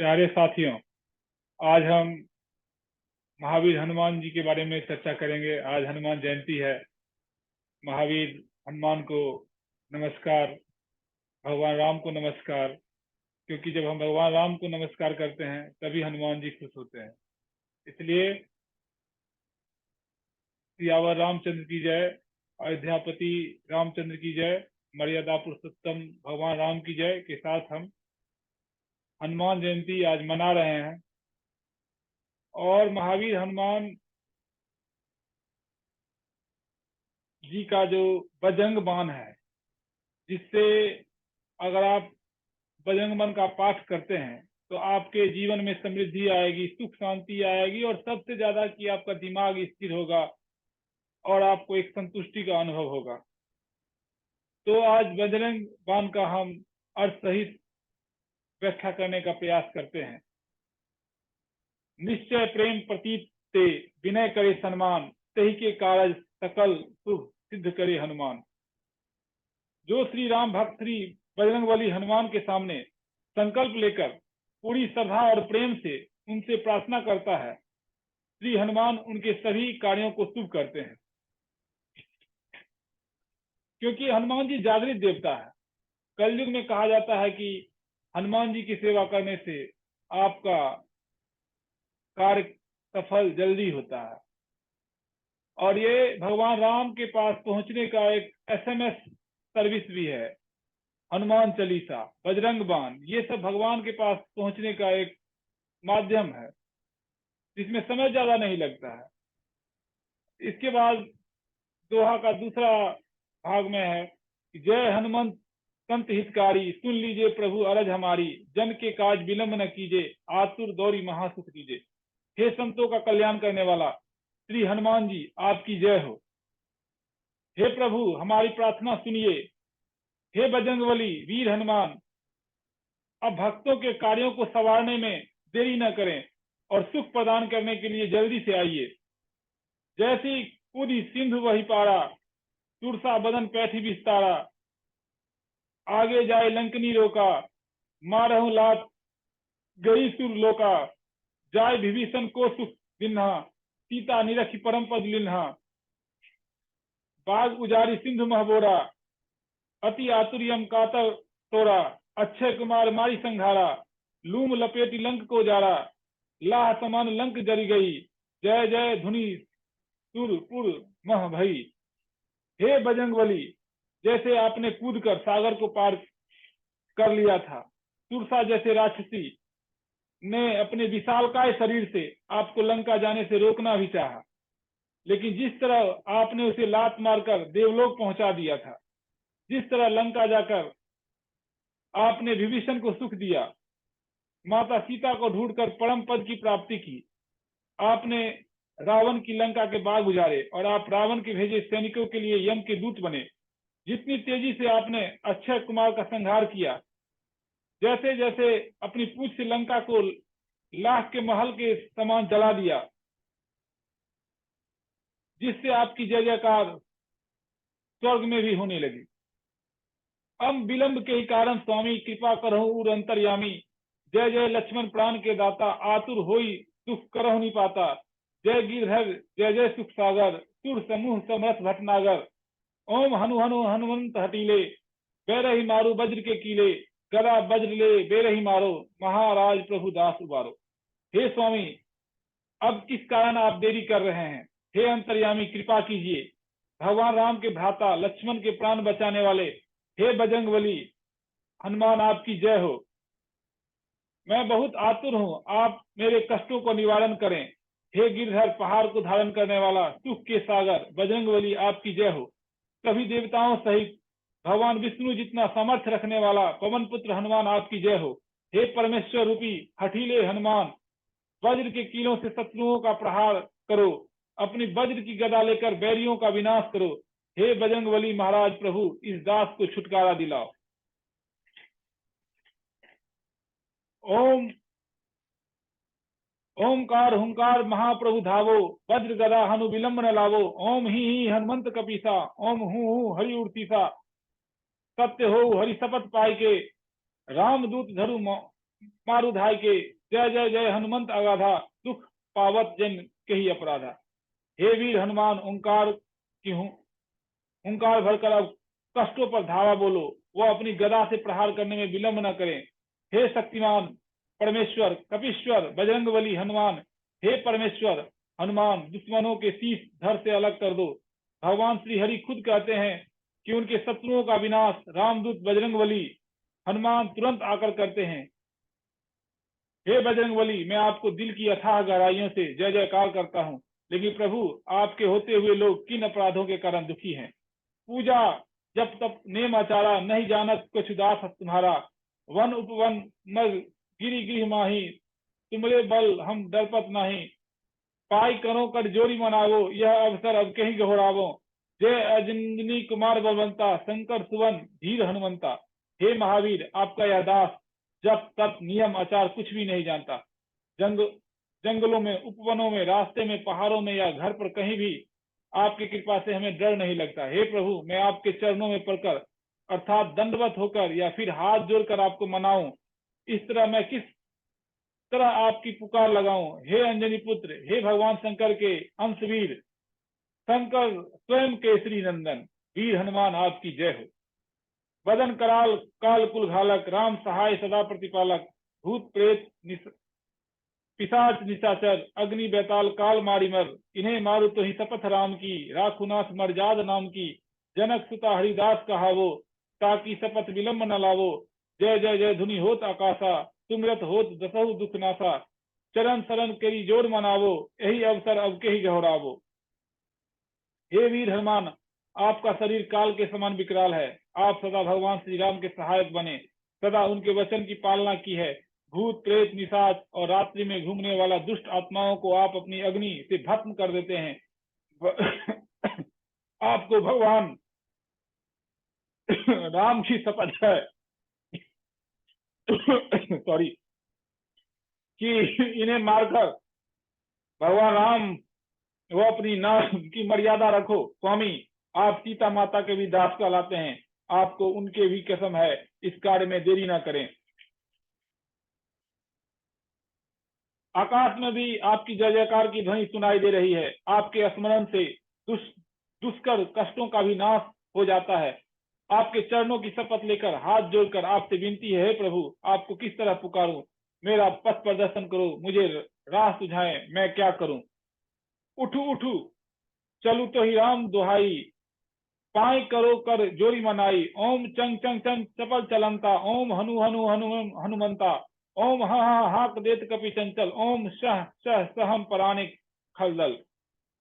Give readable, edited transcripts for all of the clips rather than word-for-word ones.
प्यारे साथियों, आज हम महावीर हनुमान जी के बारे में चर्चा करेंगे। आज हनुमान जयंती है। महावीर हनुमान को नमस्कार, भगवान राम को नमस्कार, क्योंकि जब हम भगवान राम को नमस्कार करते हैं तभी हनुमान जी खुश होते हैं। इसलिए सियावर रामचंद्र की जय, अयोध्यापति रामचंद्र की जय, मर्यादा पुरुषोत्तम भगवान राम की जय के साथ हम हनुमान जयंती आज मना रहे हैं। और महावीर हनुमान जी का जो बजरंग बाण है, जिससे अगर आप बजरंग बाण का पाठ करते हैं तो आपके जीवन में समृद्धि आएगी, सुख शांति आएगी, और सबसे ज्यादा कि आपका दिमाग स्थिर होगा और आपको एक संतुष्टि का अनुभव होगा। तो आज बजरंग बाण का हम अर्थ सहित व्याख्या करने का प्रयास करते हैं। निश्चय प्रेम प्रतीत ते विनय करे सन्मान, तही के कारज सकल शुभ सिद्ध करे हनुमान। जो श्री राम भक्त श्री बजरंगबली हनुमान के सामने संकल्प लेकर पूरी श्रद्धा और प्रेम से उनसे प्रार्थना करता है, श्री हनुमान उनके सभी कार्यों को शुभ करते हैं। क्योंकि हनुमान जी जागृत देवता है। कलयुग में कहा जाता है कि हनुमान जी की सेवा करने से आपका कार्य सफल जल्दी होता है। और ये भगवान राम के पास पहुंचने का एक SMS सर्विस भी है। हनुमान चालीसा, बजरंग बाण, ये सब भगवान के पास पहुंचने का एक माध्यम है जिसमें समय ज्यादा नहीं लगता है। इसके बाद दोहा का दूसरा भाग में है कि जय हनुमंत संत हितकारी, सुन लीजिए प्रभु अरज हमारी, जन के काज विलंब न कीजिए, आतुर दौरी महासुख कीजिए। हे संतों का कल्याण करने वाला श्री हनुमान जी, आपकी जय हो। हे प्रभु, हमारी प्रार्थना सुनिए। हे बजरंगबली वीर हनुमान, अब भक्तों के कार्यों को संवारने में देरी न करें और सुख प्रदान करने के लिए जल्दी से आइए। जैसी कूदी सिंधु वही पारा, तुरसा बदन पैठी विस्तारा, आगे जाए लंकनी रोका, मारहु लात गई सुर लोका, जाय विभीषण को सुख दिन्हा, सीता निरखी परम पद लिन्हा। बाग उजारी सिंधु महबोरा, अति आतुर्यम कातर तोरा, अक्षय कुमार मारी संघारा, लूम लपेटी लंक को जारा, लाह समान लंक जरी गई, जय जय धुनि सुर पुर मह भई। हे बजरंगबली, जैसे आपने कूदकर सागर को पार कर लिया था, तुरसा जैसे राक्षसी ने अपने विशालकाय शरीर से आपको लंका जाने से रोकना भी चाहा, लेकिन जिस तरह आपने उसे लात मारकर देवलोक पहुंचा दिया था, जिस तरह लंका जाकर आपने विभीषण को सुख दिया, माता सीता को ढूंढकर परम पद की प्राप्ति की, आपने रावण की लंका के बाग उजारे और आप रावण के भेजे सैनिकों के लिए यम के दूत बने। जितनी तेजी से आपने अक्षय कुमार का संहार किया, जैसे जैसे अपनी पूंछ से लंका को लाख के महल के समान जला दिया, जिससे आपकी जय जयकार स्वर्ग में भी होने लगी। अब विलंब के ही कारण स्वामी कृपा करहु उर अंतर्यामी, जय जय लक्ष्मण प्राण के दाता, आतुर होई सुख करहु नहीं पाता। जय गिरधर जय जय सुख सागर, सुर समूह समरथ भटनागर। ओम हनु हनु हनुमंत हटीले, बैरही मारू वज्र के कीले, गदा वज्र ले बेरही मारो, महाराज प्रभु दास उबारो। हे स्वामी, अब किस कारण आप देरी कर रहे हैं? हे अंतर्यामी, कृपा कीजिए। भगवान राम के भ्राता, लक्ष्मण के प्राण बचाने वाले, हे बजरंगबली हनुमान, आपकी जय हो। मैं बहुत आतुर हूँ, आप मेरे कष्टों को निवारण करें। हे गिरधर, पहाड़ को धारण करने वाला, सुख के सागर, बजरंगबली आपकी जय हो। सभी देवताओं सहित भगवान विष्णु जितना सामर्थ्य रखने वाला पवन पुत्र हनुमान, आपकी जय हो। हे परमेश्वर रूपी हठीले हनुमान, वज्र के कीलों से शत्रुओं का प्रहार करो, अपनी वज्र की गदा लेकर बैरियों का विनाश करो। हे बजरंगबली महाराज प्रभु, इस दास को छुटकारा दिलाओ। ओम ओमकार हुंकार महाप्रभु धावो, वज्र गदा हनु विलंब न लावो। ओम ही हनुमंत कपीसा, ओम हूँ हरि उड़तीसा, सत्य हो हरि शपथ पाई के, राम दूत धरु मारुधाय के जय जय जय हनुमंत अगाधा, दुख पावत जन के ही अपराधा। हे वीर हनुमान ओंकार की हुंकार भरकर अब कष्टों पर धावा बोलो, वो अपनी गदा से प्रहार करने में विलंब न करें। हे शक्तिमान परमेश्वर कपीश्वर बजरंगबली हनुमान, हे परमेश्वर हनुमान दुश्मनों के शीश धड़ से अलग कर दो। भगवान श्री हरि खुद कहते हैं कि उनके शत्रुओं का विनाश रामदूत बजरंगबली हनुमान तुरंत आकर करते हैं। हे बजरंगबली, मैं आपको दिल की अथाह गहराइयों से जय जयकार करता हूँ, लेकिन प्रभु आपके होते हुए लोग किन अपराधों के कारण दुखी हैं। पूजा जब तक नेम आचारा, नहीं जानत कुछ दास तुम्हारा। वन उपवन मग गिरी गृह माही, तुमरे बल हम डरपत नहीं। पाई करो कर जोरी मनावो, यह अवसर अब कहीं गहोरावो। जय अजनी कुमार बलवंता, शंकर सुवन धीर हनुमंता। हे महावीर, आपका यह दास जब तक नियम आचार कुछ भी नहीं जानता। जंग जंगलों में, उपवनों में, रास्ते में, पहाड़ों में या घर पर कहीं भी आपकी कृपा से हमें डर नहीं लगता। हे प्रभु, मैं आपके चरणों में पड़कर अर्थात दंडवत होकर या फिर हाथ जोड़कर आपको मनाऊं, इस तरह मैं किस तरह आपकी पुकार लगाऊं। हे अंजनी पुत्र, हे भगवान शंकर के अंशवीर, शंकर स्वयं केसरी नंदन, वीर हनुमान आपकी जय हो। बदन कराल काल कुल घालक, राम सहाय सदा प्रतिपालक। भूत प्रेत पिशाच निशाचर, अग्नि बैताल काल मारी मर। इन्हें मारू तो ही शपथ राम की, राखुनाथ मरजाद नाम की। जनक सुता हरिदास कहावो, ताकि शपथ विलंब न लावो। जय जय जय धुनि होत आकाशा, तुमरत होत दसहु दुख नासा। चरण शरण केरी जोड़ मनावो, यही अवसर अब के ही गहरावो। हे वीर हनुमान, आपका शरीर काल के समान विकराल है। आप सदा भगवान श्री राम के सहायक बने, सदा उनके वचन की पालना की है। भूत प्रेत निशाच और रात्रि में घूमने वाला दुष्ट आत्माओं को आप अपनी अग्नि से भस्म कर देते हैं। आपको भगवान राम की शपथ है सॉरी, कि इन्हें मारकर भगवान राम वो अपनी नाम की मर्यादा रखो। स्वामी, आप सीता माता के भी दास कहलाते हैं, आपको उनके भी कसम है, इस कार्य में देरी ना करें। आकाश में भी आपकी जय जयकार की ध्वनि सुनाई दे रही है। आपके स्मरण से दुष्कर कष्टों का भी नाश हो जाता है। आपके चरणों की शपथ लेकर हाथ जोड़कर आपसे विनती है, हे प्रभु, आपको किस तरह पुकारूं। मेरा पथ प्रदर्शन करो, मुझे राह सुझाएं, मैं क्या करूं। उठू उठू चलू तो ही राम दुहाई, पाए करो कर जोरी मनाई। ओम चंग चंग चंग चपल चलंता, ओम हनु हनु हनु हनुमंता। ओम हा हा हाक देत कपि चंचल, ओम सह सह सहम पराने खलदल।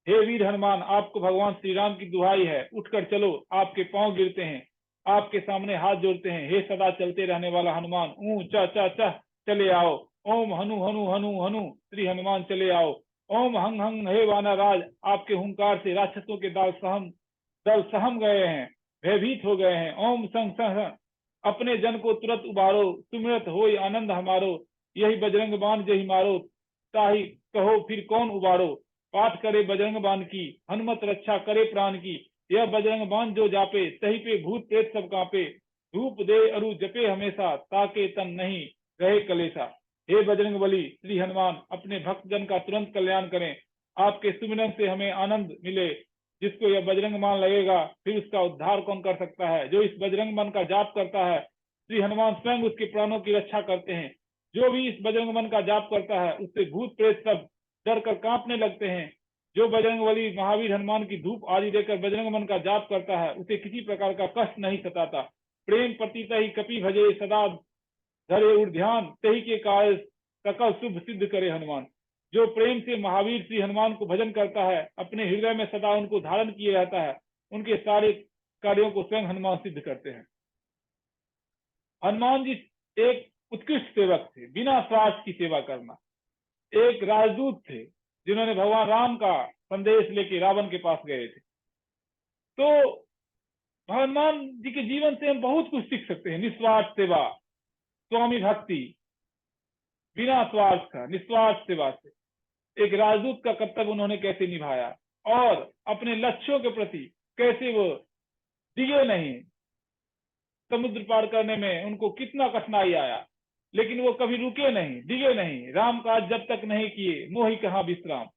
हे वीर हनुमान, आपको भगवान श्री राम की दुहाई है, उठकर चलो। आपके पांव गिरते हैं, आपके सामने हाथ जोड़ते हैं। हे सदा चलते रहने वाला हनुमान, ऊ च च च चले आओ। ओम हनु हनु हनु हनु श्री हनुमान चले आओ। ओम हंग हंग हे वाना राज, आपके हुंकार से राक्षसों के दल सहम गए हैं, भयभीत हो गए हैं। ओम संग सह अपने जन को तुरंत उबारो, सुमिरत हो आनंद हमारो। यही बजरंग बाण जही मारो, ताही कहो फिर कौन उबारो। पाठ करे बजरंग बाण की, हनुमत रक्षा करे प्राण की। यह बजरंग बाण जो जापे, तही पे भूत प्रेत सब कांपे। धूप दे अरु जपे हमेशा, ताके तन नहीं रहे कलेसा। हे बजरंग बली श्री हनुमान, अपने भक्त जन का तुरंत कल्याण करें। आपके सुमिरन से हमें आनंद मिले। जिसको यह बजरंग बाण लगेगा, फिर उसका उद्धार कौन कर सकता है। जो इस बजरंग बाण का जाप करता है, श्री हनुमान स्वयं उसके प्राणों की रक्षा करते हैं। जो भी इस बजरंग बाण का जाप करता है, उससे भूत प्रेत सब डर कर कांपने लगते हैं। जो बजरंगबली महावीर हनुमान की धूप आदि देकर बजरंग बाण का जाप करता है, उसे किसी प्रकार का कष्ट नहीं सताता। प्रेम प्रतीत ही कपि भजे, सदा धरे उर ध्यान, तही के कार्य सकल शुभ सिद्ध करे हनुमान। जो प्रेम से महावीर श्री हनुमान को भजन करता है, अपने हृदय में सदा उनको धारण किए रहता है, उनके सारे कार्यों को स्वयं हनुमान सिद्ध करते हैं। हनुमान जी एक उत्कृष्ट सेवक थे, बिना स्वार्थ की सेवा करना। एक राजदूत थे, जिन्होंने भगवान राम का संदेश लेके रावण के पास गए थे। तो हनुमान जी के जीवन से हम बहुत कुछ सीख सकते हैं। निस्वार्थ सेवा, स्वामी भक्ति, बिना स्वार्थ का निस्वार्थ सेवा से एक राजदूत का कर्तव्य उन्होंने कैसे निभाया, और अपने लक्ष्यों के प्रति कैसे वो डिगे नहीं। समुद्र पार करने में उनको कितना कठिनाई आया, लेकिन वो कभी रुके नहीं, डिगे नहीं। राम काज जब तक नहीं किए मोहि कहाँ विश्राम।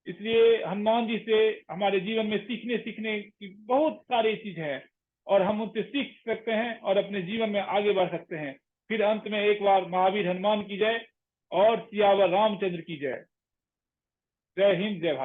इसलिए हनुमान जी से हमारे जीवन में सीखने की बहुत सारी चीज है, और हम उनसे सीख सकते हैं और अपने जीवन में आगे बढ़ सकते हैं। फिर अंत में एक बार महावीर हनुमान की जय और सियावर रामचंद्र की जय। जय हिंद, जय भारत।